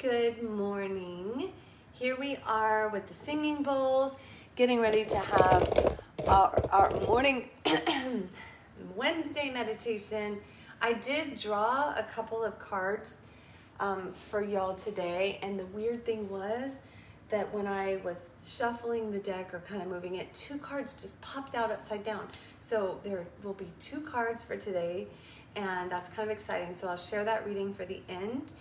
Good morning. Here we are with the singing bowls, getting ready to have our morning Wednesday meditation. I did draw a couple of cards for y'all today, and the weird thing was that when I was shuffling the deck or kind of moving it, 2 cards just popped out upside down. So there will be 2 cards for today, and that's kind of exciting. So I'll share that reading for the end.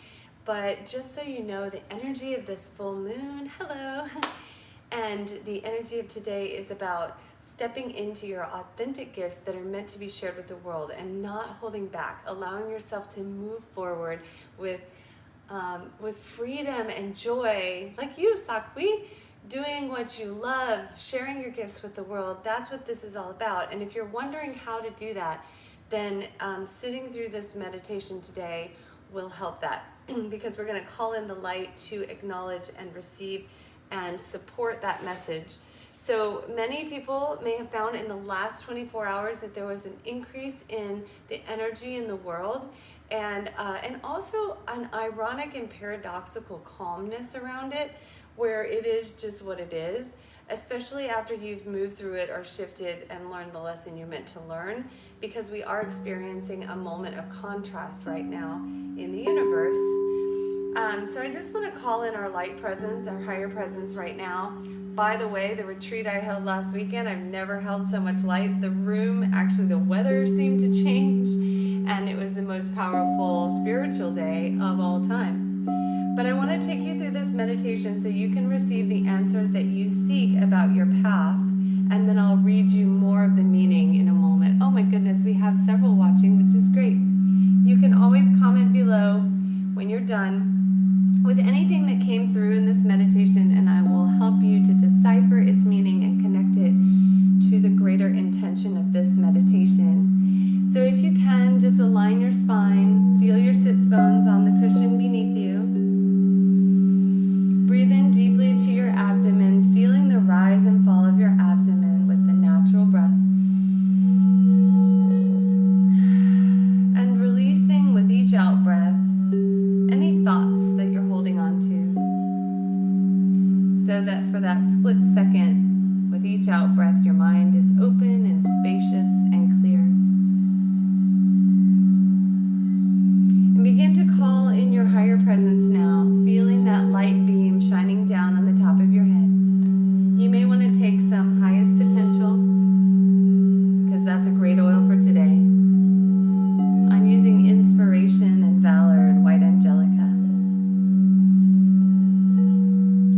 But just so you know, the energy of this full moon, hello, and the energy of today is about stepping into your authentic gifts that are meant to be shared with the world and not holding back, allowing yourself to move forward with freedom and joy, like you, Sakwi, doing what you love, sharing your gifts with the world. That's what this is all about. And if you're wondering how to do that, then sitting through this meditation today will help that. Because we're going to call in the light to acknowledge and receive and support that message. So many people may have found in the last 24 hours that there was an increase in the energy in the world, and also an ironic and paradoxical calmness around it, where it is just what it is, especially after you've moved through it or shifted and learned the lesson you're meant to learn, because we are experiencing a moment of contrast right now in the universe. So I just want to call in our light presence, our higher presence right now. By the way, the retreat I held last weekend, I've never held so much light. The room, actually the weather seemed to change, and it was the most powerful spiritual day of all time. But I want to take you through this meditation so you can receive the answers that you seek about your path, and then I'll read you more of the meaning in a moment. Oh my goodness, we have several watching, which is great. You can always comment below when you're done with anything that came through in this meditation, and I will help you to decipher its meaning and connect it to the greater intention of this meditation. So if you can, just align your spine, feel your sits bones on the cushion beneath you. Breathe in deeply to your abdomen, feeling the rise and fall of your abdomen with the natural breath. And releasing with each out breath any thoughts that you're holding on to, so that for that split second with each out breath your mind is open and spacious and clear. And begin to call in your higher presence now, feeling that light beam shining down on the top of your head. You may want to take some highest potential, because that's a great oil for today. I'm using inspiration and valor and white angelica.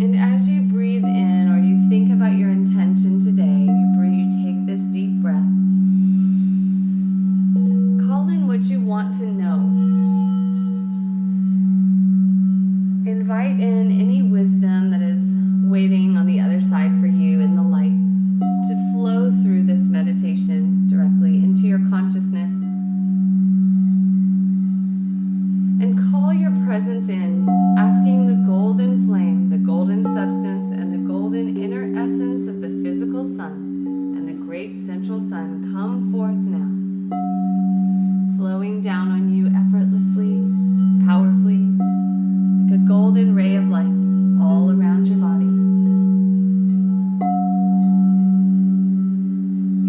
And as you breathe in, or you think about your intention today, you take this deep breath. Call in what you want to know. Invite in any wisdom that is waiting on the other side for you in the light to flow through this meditation directly into your consciousness. And call your presence in, asking the golden flame, the golden substance, and the golden inner essence of the physical sun and the great central sun come forth now, flowing down on you effortlessly, powerfully, like a golden ray of light all around your body.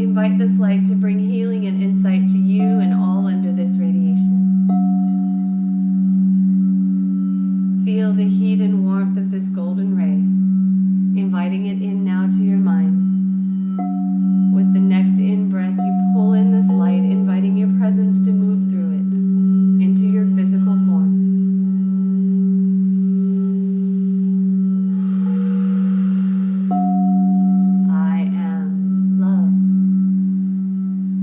Invite this light to bring healing and insight to you and all under this radiation. Feel the heat and warmth of this golden ray, inviting it in now to your mind. With the next in-breath, you pull in this light, inviting your presence to move through it into your physical form. I am love.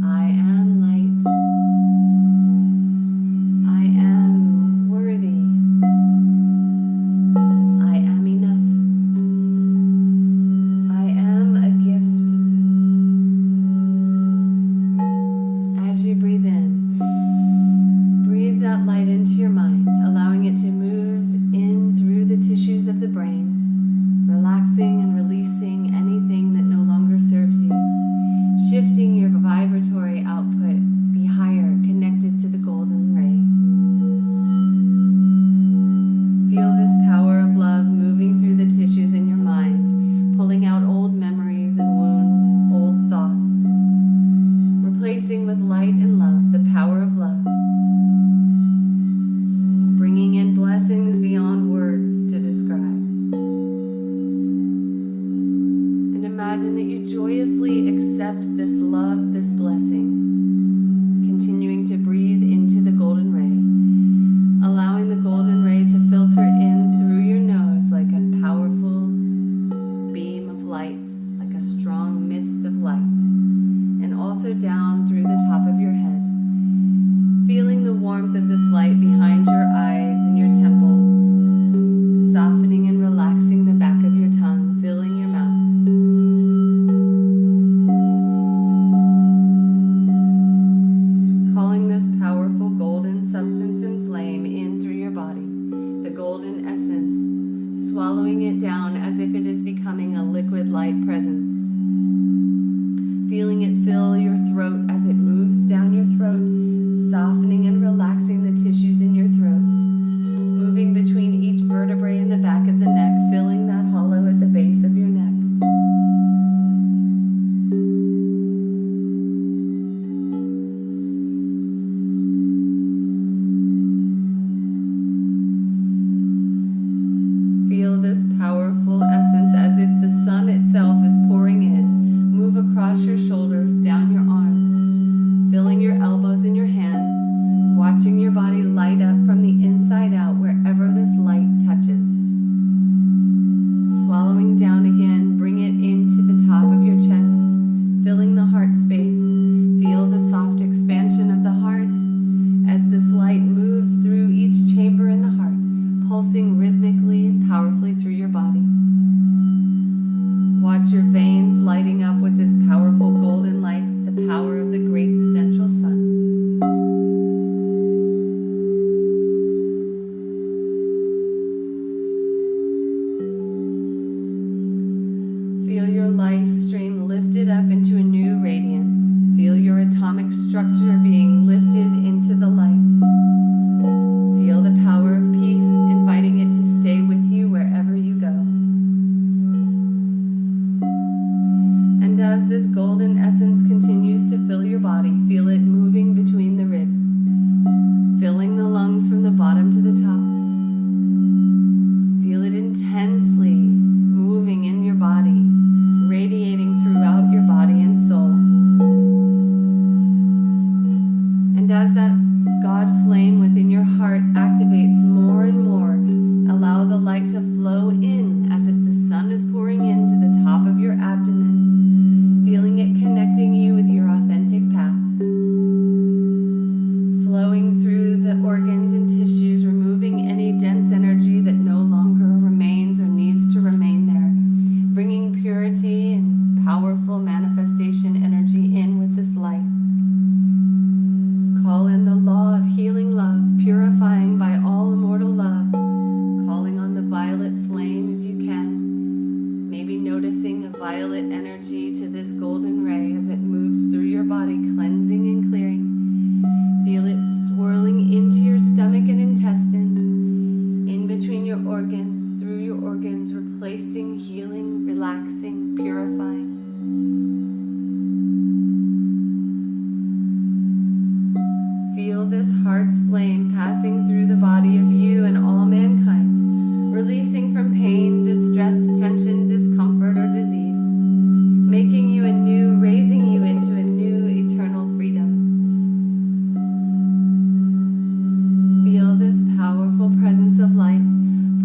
I am light. I am worthy. I am enough. bringing in blessings beyond words to describe. And imagine that you joyously accept this love, this blessing, continuing to breathe into the golden ray, allowing the golden ray to filter in through your nose like a powerful beam of light, like a strong mist of light, and also down through the top of your head, feeling the warmth of this light behind your eyes and your temples, softening and relaxing the back of your tongue, filling your mouth. Calling this powerful golden substance and flame in through your body, the golden essence, swallowing it down as if it is becoming a liquid light presence. Feeling it fill your throat as it moves down your throat, softening and relaxing the tissues in your throat, moving between each vertebrae in the back of the neck, filling that hollow at the base of your neck. Feel this powerful essence as if the sun itself is pouring in. Move across your shoulders, down your arms, filling your elbows and your hands, watching your body light up from the inside out wherever this light touches. Swallowing down again, bring it into the top of your chest, filling the heart space. Feel the soft expansion of the heart as this light moves through each chamber in the heart, pulsing rhythmically and powerfully through your body. Watch your veins lighting up with this powerful golden light, the power of the great central sun. Feel your life stream lifted up into a new radiance. Feel your atomic structure being lifted into the light. Feel the power of peace, inviting it to stay with you wherever you go. And as this golden essence continues to fill your body, feel it moving between the ribs, filling the lungs from the bottom to the top. Feel it intensely moving in your body, radiating throughout your body and soul. And as that God flame within your heart activates more and more, allow the light to flow in as if the sun is pouring into the top of your abdomen, feeling it connecting you with your authentic path, flowing through the organs and tissues, removing any dense energy that no longer remains or needs to remain there, bringing purity and powerful manifestation energy in with this light. Call in the law of healing love, purifying by all immortal love, calling on the violet flame if you can, maybe noticing a violet energy to this golden ray as it moves through your body, cleansing and clearing. Feel it swirling into your stomach and intestines, in between your organs, through your organs, replacing, healing, relaxing, purifying. Feel this heart's flame passing through the body of you and all mankind, releasing from pain, distress, tension, discomfort, or disease, making you anew, raising you into a new eternal freedom. Feel this powerful presence of light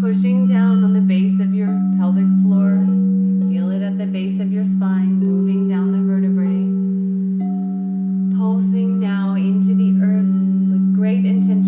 pushing down on the base of your pelvic floor. Feel it at the base of your spine, moving down the vertebrae, pulsing now into the earth with great intention.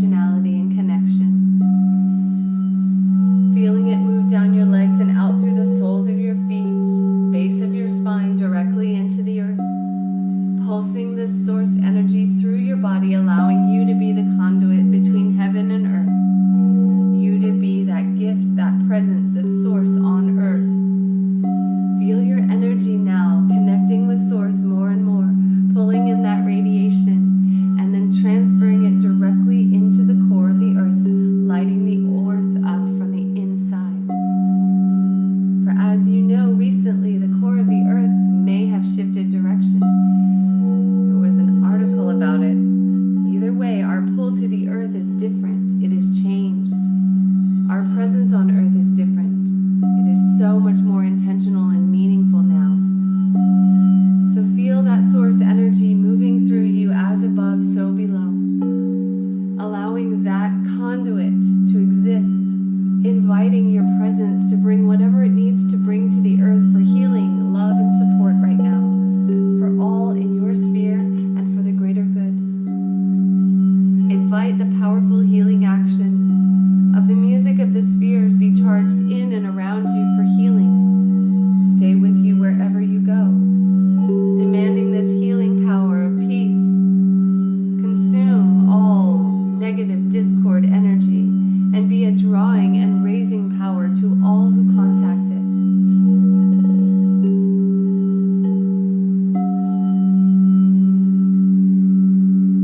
drawing and raising power to all who contact it.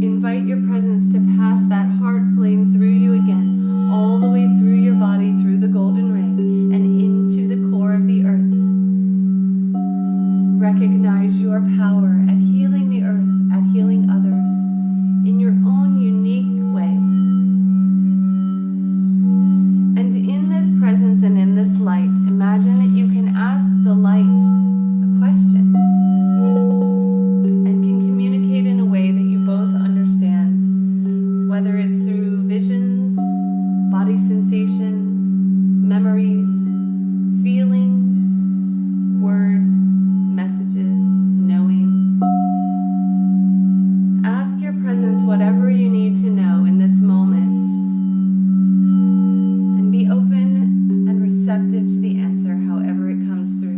Invite your presence to pass that heart flame through you again, all the way through your body, through the golden ring, and into the core of the earth. Recognize your power at healing the earth, at healing others, in your own unique way. And in this presence and in this light, imagine that you can ask the light a question and can communicate in a way that you both understand, whether it's through visions, body sensations, memories, feelings, words, messages, knowing. Ask your presence whatever you need to know in this moment, and be open and receptive to the answer, however it comes through.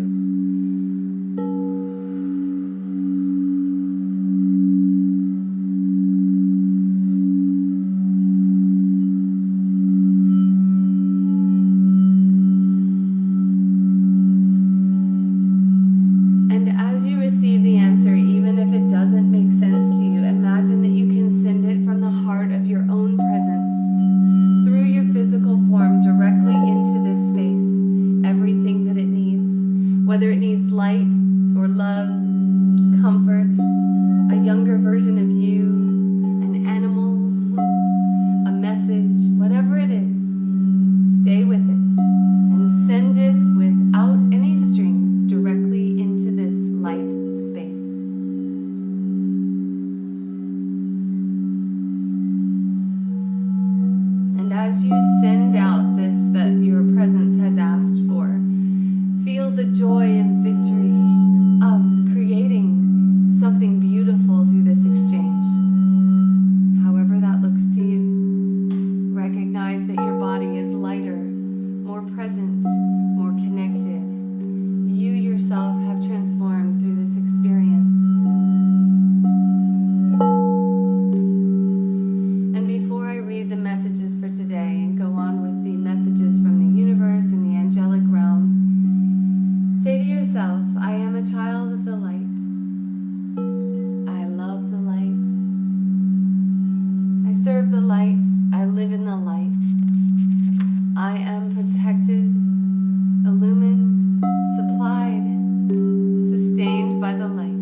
And as you receive the answer, even if it doesn't make sense to you, imagine that you can send it from the heart of your own presence, through your physical form, directly into this space, everything that it needs, whether it needs light or love, comfort, a younger version of you, an animal, a message, whatever it is, stay with it and send it without any strings directly into this light space. And as you send out this that your presence has asked for, feel the joy and victory of creating something beautiful through this exchange, however that looks to you. Recognize that your body is lighter, more present, more connected. You yourself have transformed through this experience. And before I read the messages for today and go on with the messages from the universe and the angelic realm, say to yourself, I am a child of the light. I love the light. I serve the light. I live in the light. I am protected, illumined, supplied, sustained by the light.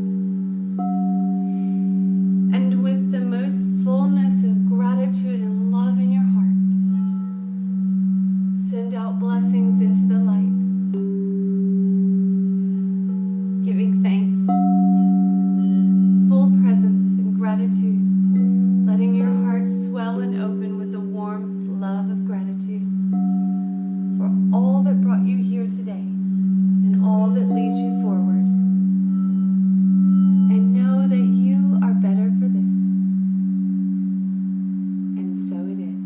And with the most fullness of gratitude and love in your heart, send out blessings into the light, giving thanks, full presence and gratitude, letting your heart swell and open with the warmth, love of gratitude for all that brought you here today and all that leads you forward. And know that you are better for this. And so it is.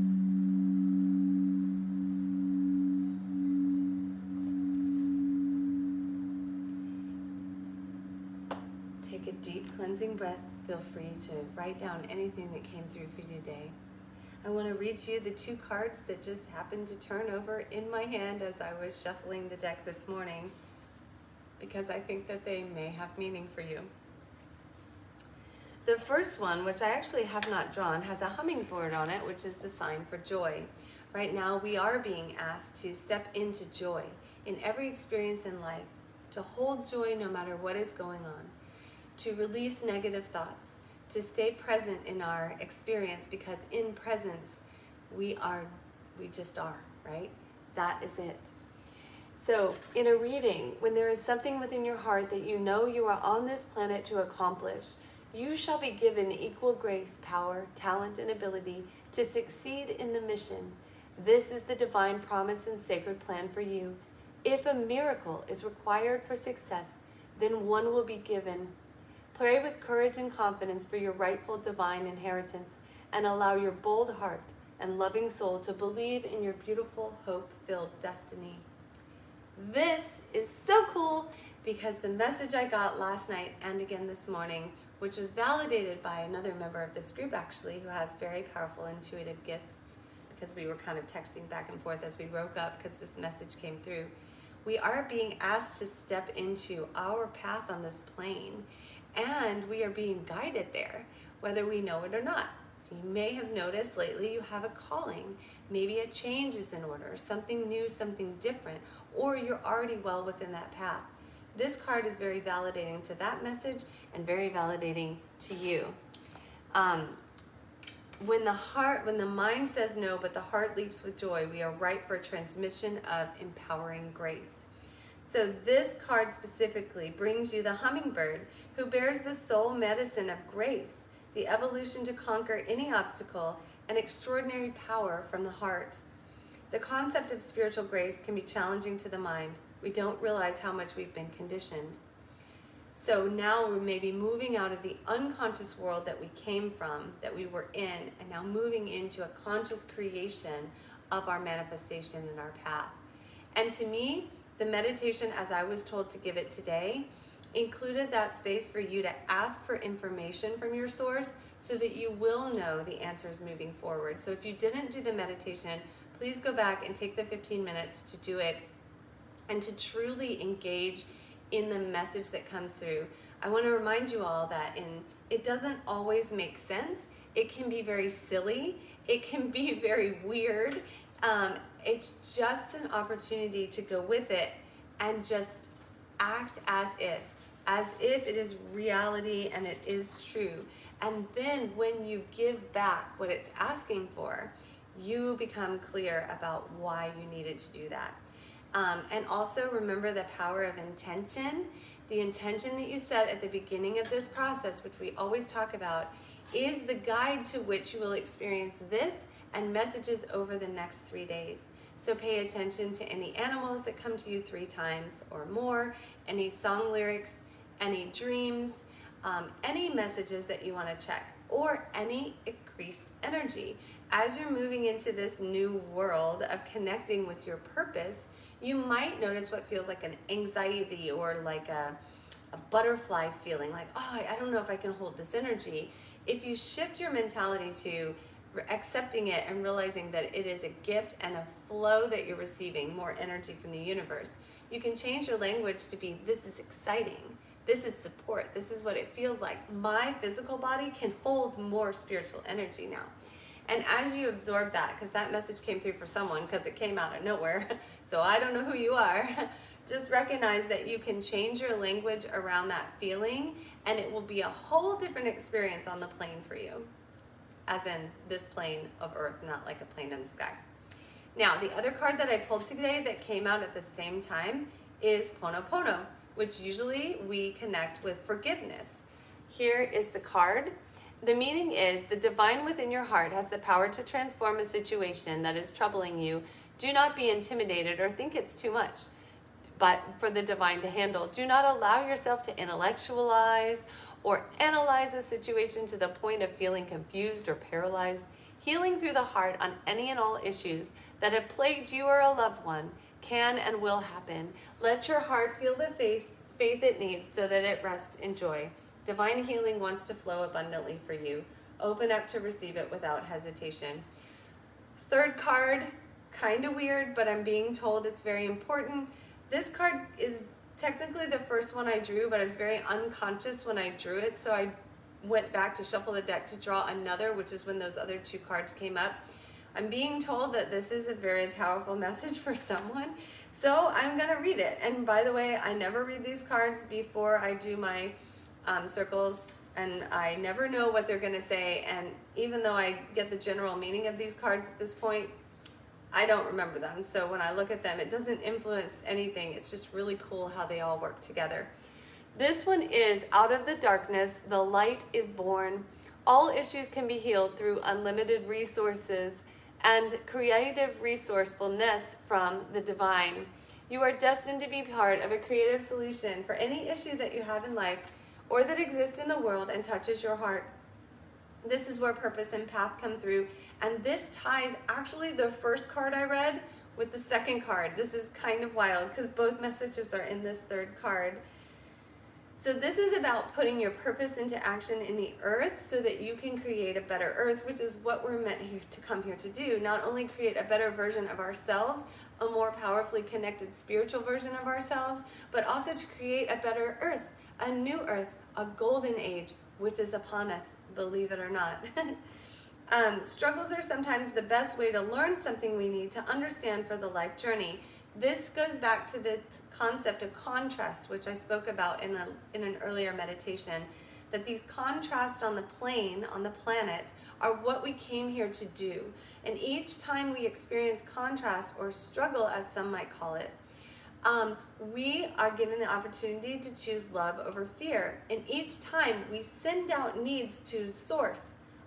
Take a deep cleansing breath. Feel free to write down anything that came through for you today. I want to read to you the two cards that just happened to turn over in my hand as I was shuffling the deck this morning, because I think that they may have meaning for you. The first one, which I actually have not drawn, has a hummingbird on it, which is the sign for joy. Right now, we are being asked to step into joy in every experience in life, to hold joy no matter what is going on, to release negative thoughts, to stay present in our experience, because in presence, we just are, right? That is it. So in a reading, when there is something within your heart that you know you are on this planet to accomplish, you shall be given equal grace, power, talent, and ability to succeed in the mission. This is the divine promise and sacred plan for you. If a miracle is required for success, then one will be given. Pray with courage and confidence for your rightful divine inheritance, and allow your bold heart and loving soul to believe in your beautiful, hope-filled destiny. This is so cool because the message I got last night and again this morning, which was validated by another member of this group actually, who has very powerful intuitive gifts, because we were kind of texting back and forth as we woke up because this message came through. We are being asked to step into our path on this plane, and we are being guided there, whether we know it or not. So you may have noticed lately you have a calling. Maybe a change is in order, something new, something different, or you're already well within that path. This card is very validating to that message and very validating to you. When the mind says no, but the heart leaps with joy, we are ripe for transmission of empowering grace. So this card specifically brings you the hummingbird who bears the soul medicine of grace, the evolution to conquer any obstacle, and extraordinary power from the heart. The concept of spiritual grace can be challenging to the mind. We don't realize how much we've been conditioned. So now we're maybe moving out of the unconscious world that we came from, that we were in, and now moving into a conscious creation of our manifestation and our path. And to me, the meditation, as I was told to give it today, included that space for you to ask for information from your source so that you will know the answers moving forward. So if you didn't do the meditation, please go back and take the 15 minutes to do it and to truly engage in the message that comes through. I want to remind you all that it doesn't always make sense. It can be very silly. It can be very weird. It's just an opportunity to go with it and just act as if it is reality and it is true. And then when you give back what it's asking for, you become clear about why you needed to do that. And also remember the power of intention. The intention that you set at the beginning of this process, which we always talk about, is the guide to which you will experience this and messages over the next 3 days. So pay attention to any animals that come to you 3 times or more, any song lyrics, any dreams, any messages that you want to check, or any increased energy. As you're moving into this new world of connecting with your purpose, you might notice what feels like an anxiety or like a butterfly feeling, like, oh, I don't know if I can hold this energy. If you shift your mentality to accepting it and realizing that it is a gift and a flow that you're receiving, more energy from the universe, you can change your language to be, this is exciting, this is support, this is what it feels like. My physical body can hold more spiritual energy now. And as you absorb that, because that message came through for someone, because it came out of nowhere, so I don't know who you are, just recognize that you can change your language around that feeling, and it will be a whole different experience on the plane for you, as in this plane of Earth, not like a plane in the sky. Now, the other card that I pulled today that came out at the same time is Ponopono, which usually we connect with forgiveness. Here is the card. The meaning is, the divine within your heart has the power to transform a situation that is troubling you. Do not be intimidated or think it's too much, but for the divine to handle. Do not allow yourself to intellectualize or analyze a situation to the point of feeling confused or paralyzed. Healing through the heart on any and all issues that have plagued you or a loved one can and will happen. Let your heart feel the faith it needs so that it rests in joy. Divine healing wants to flow abundantly for you. Open up to receive it without hesitation. Third card, kind of weird, but I'm being told it's very important. This card is technically the first one I drew, but I was very unconscious when I drew it, so I went back to shuffle the deck to draw another, which is when those other 2 cards came up. I'm being told that this is a very powerful message for someone, so I'm going to read it. And by the way, I never read these cards before I do my circles, and I never know what they're going to say, and even though I get the general meaning of these cards at this point, I don't remember them. So when I look at them, it doesn't influence anything. It's just really cool how they all work together. This one is, out of the darkness, the light is born. All issues can be healed through unlimited resources and creative resourcefulness from the divine. You are destined to be part of a creative solution for any issue that you have in life or that exists in the world and touches your heart. This is where purpose and path come through, and this ties actually the first card I read with the second card. This is kind of wild because both messages are in this third card. So this is about putting your purpose into action in the earth so that you can create a better earth, which is what we're meant here to come here to do. Not only create a better version of ourselves, a more powerfully connected spiritual version of ourselves, but also to create a better earth, a new earth, a golden age, which is upon us, believe it or not. Struggles are sometimes the best way to learn something we need to understand for the life journey. This goes back to the concept of contrast, which I spoke about in an earlier meditation, that these contrasts on the plane, on the planet, are what we came here to do. And each time we experience contrast or struggle, as some might call it, we are given the opportunity to choose love over fear. And each time we send out needs to source.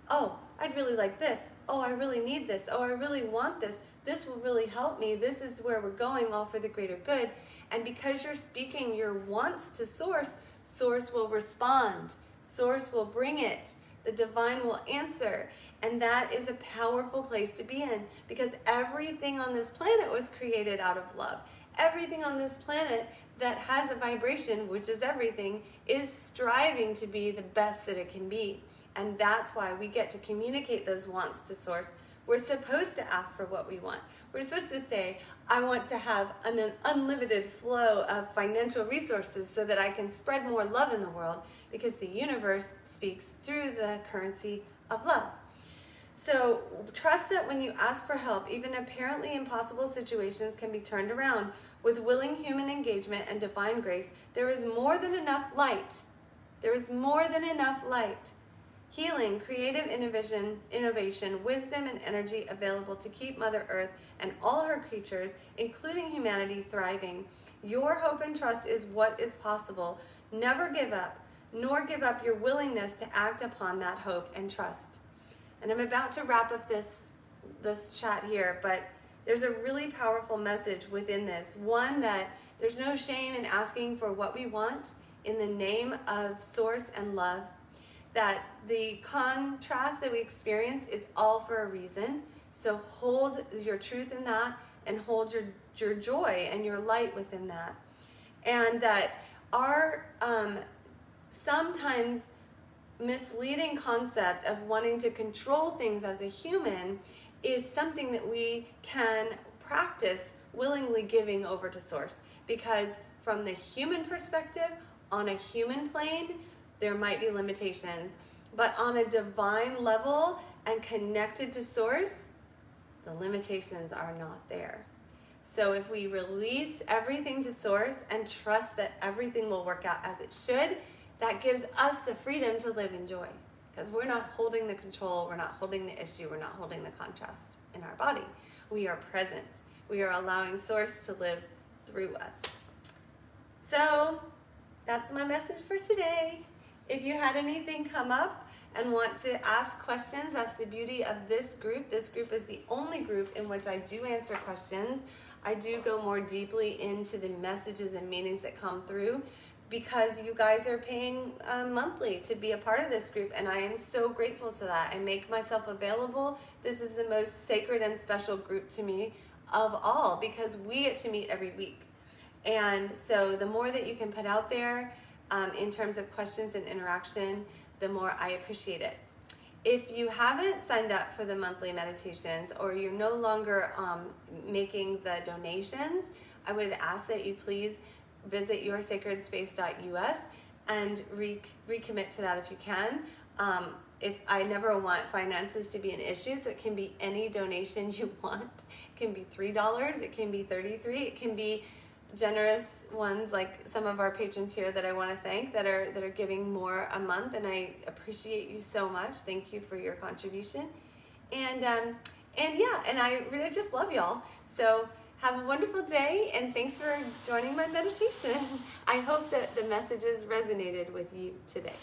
Oh, I'd really like this. Oh, I really need this. Oh, I really want this. This will really help me. This is where we're going, all for the greater good. And because you're speaking your wants to source, source will respond. Source will bring it. The divine will answer. And that is a powerful place to be in, because everything on this planet was created out of love. Everything on this planet that has a vibration, which is everything, is striving to be the best that it can be. And that's why we get to communicate those wants to source. We're supposed to ask for what we want. We're supposed to say, I want to have an unlimited flow of financial resources so that I can spread more love in the world, because the universe speaks through the currency of love. So trust that when you ask for help, even apparently impossible situations can be turned around. With willing human engagement and divine grace, there is more than enough light. There is more than enough light. Healing, creative innovation, wisdom, and energy available to keep Mother Earth and all her creatures, including humanity, thriving. Your hope and trust is what is possible. Never give up, nor give up your willingness to act upon that hope and trust. And I'm about to wrap up this chat here, but there's a really powerful message within this. One, that there's no shame in asking for what we want in the name of source and love. That the contrast that we experience is all for a reason. So hold your truth in that, and hold your joy and your light within that. And that our sometimes misleading concept of wanting to control things as a human is something that we can practice willingly giving over to source. Because from the human perspective, on a human plane, there might be limitations, but on a divine level and connected to source, the limitations are not there. So if we release everything to source and trust that everything will work out as it should, that gives us the freedom to live in joy, because we're not holding the control, we're not holding the issue, we're not holding the contrast in our body. We are present. We are allowing source to live through us. So that's my message for today. If you had anything come up and want to ask questions, that's the beauty of this group. This group is the only group in which I do answer questions. I do go more deeply into the messages and meanings that come through, because you guys are paying monthly to be a part of this group, and I am so grateful to that. I make myself available. This is the most sacred and special group to me of all, because we get to meet every week. And so the more that you can put out there, in terms of questions and interaction, the more I appreciate it. If you haven't signed up for the monthly meditations, or you're no longer making the donations, I would ask that you please visit yoursacredspace.us and recommit to that if you can. If I never want finances to be an issue, so it can be any donation you want. It can be $3, it can be $33, it can be generous ones like some of our patrons here that I want to thank that are giving more a month, and I appreciate you so much. Thank you for your contribution, and I really just love y'all. So have a wonderful day, and thanks for joining my meditation. I hope that the messages resonated with you today.